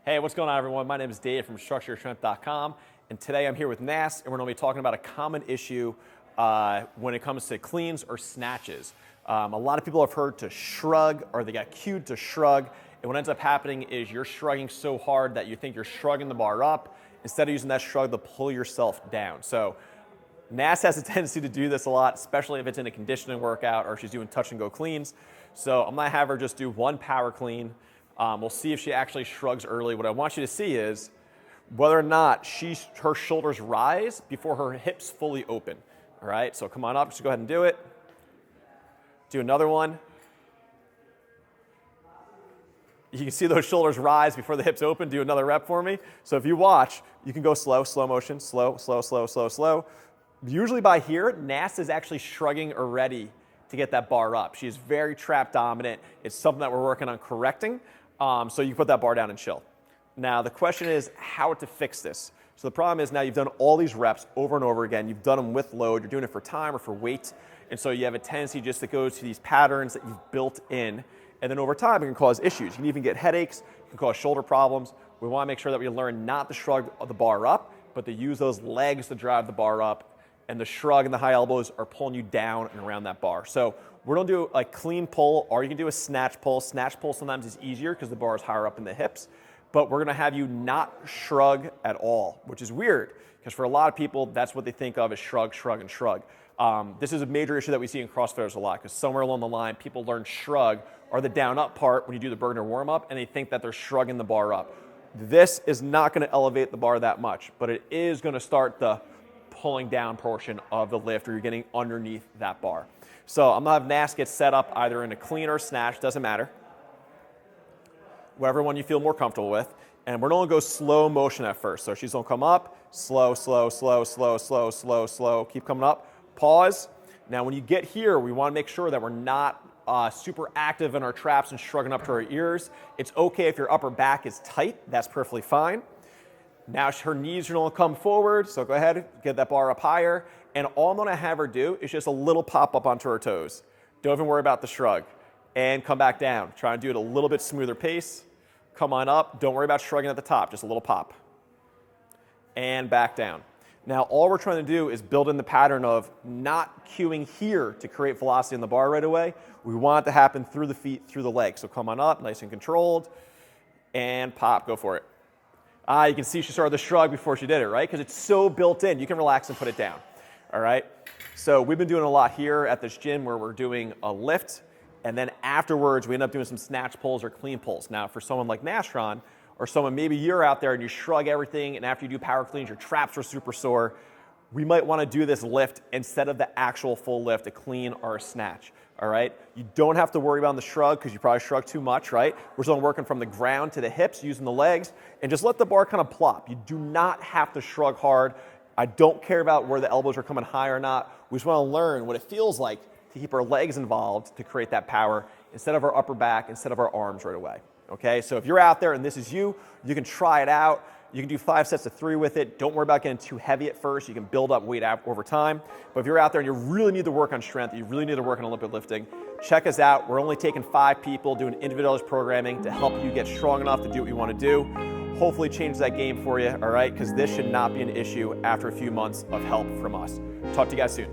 Hey, what's going on, everyone? My name is Dave from StructuredStrength.com, and today I'm here with Nas, and we're going to be talking about a common issue when it comes to cleans or snatches. A lot of people have heard to shrug, or they got cued to shrug, and what ends up happening is you're shrugging so hard that you think you're shrugging the bar up instead of using that shrug to pull yourself down. So Nas has a tendency to do this a lot, especially if it's in a conditioning workout or she's doing touch and go cleans. So I'm going to have her just do one power clean. We'll see if she actually shrugs early. What I want you to see is whether or not her shoulders rise before her hips fully open. All right, so come on up, just go ahead and do it. Do another one. You can see those shoulders rise before the hips open. Do another rep for me. So if you watch, you can go slow motion, slow. Usually by here, Nas is actually shrugging already to get that bar up. She is very trap dominant. It's something that we're working on correcting. So you put that bar down and chill. Now the question is how to fix this. So the problem is now you've done all these reps over and over again. You've done them with load. You're doing it for time or for weight. And so you have a tendency just to go to these patterns that you've built in. And then over time, it can cause issues. You can even get headaches. It can cause shoulder problems. We want to make sure that we learn not to shrug the bar up, but to use those legs to drive the bar up. And the shrug and the high elbows are pulling you down and around that bar. So we're going to do a clean pull, or you can do a snatch pull. Snatch pull sometimes is easier because the bar is higher up in the hips. But we're going to have you not shrug at all, which is weird because for a lot of people, that's what they think of as shrug. This is a major issue that we see in CrossFitters a lot because somewhere along the line, people learn shrug or the down up part when you do the burner warm up, and they think that they're shrugging the bar up. This is not going to elevate the bar that much, but it is going to start the pulling down portion of the lift, or you're getting underneath that bar. So I'm going to have Nas get set up either in a clean or a snatch, doesn't matter. Whatever one you feel more comfortable with. And we're going to go slow motion at first. So she's going to come up, slow. Keep coming up, pause. Now when you get here, we want to make sure that we're not super active in our traps and shrugging up to our ears. It's okay if your upper back is tight, that's perfectly fine. Now her knees are going to come forward, so go ahead, get that bar up higher. And all I'm going to have her do is just a little pop up onto her toes. Don't even worry about the shrug. And come back down. Try and do it a little bit smoother pace. Come on up. Don't worry about shrugging at the top, just a little pop. And back down. Now all we're trying to do is build in the pattern of not cueing here to create velocity in the bar right away. We want it to happen through the feet, through the legs. So come on up, nice and controlled. And pop, go for it. You can see she started the shrug before she did it, right? Because it's so built in, you can relax and put it down, all right? So we've been doing a lot here at this gym where we're doing a lift, and then afterwards we end up doing some snatch pulls or clean pulls. Now for someone like Nastron, or someone maybe you're out there and you shrug everything, and after you do power cleans, your traps are super sore, we might want to do this lift instead of the actual full lift, a clean or a snatch. All right, you don't have to worry about the shrug because you probably shrug too much, right? We're still working from the ground to the hips using the legs, and just let the bar kind of plop. You do not have to shrug hard. I don't care about where the elbows are coming high or not. We just want to learn what it feels like to keep our legs involved to create that power instead of our upper back, instead of our arms right away. Okay, so if you're out there and this is you, you can try it out. You can do 5 sets of 3 with it. Don't worry about getting too heavy at first. You can build up weight over time. But if you're out there and you really need to work on strength, you really need to work on Olympic lifting, check us out. We're only taking 5 people doing individualized programming to help you get strong enough to do what you want to do. Hopefully change that game for you, all right? Because this should not be an issue after a few months of help from us. Talk to you guys soon.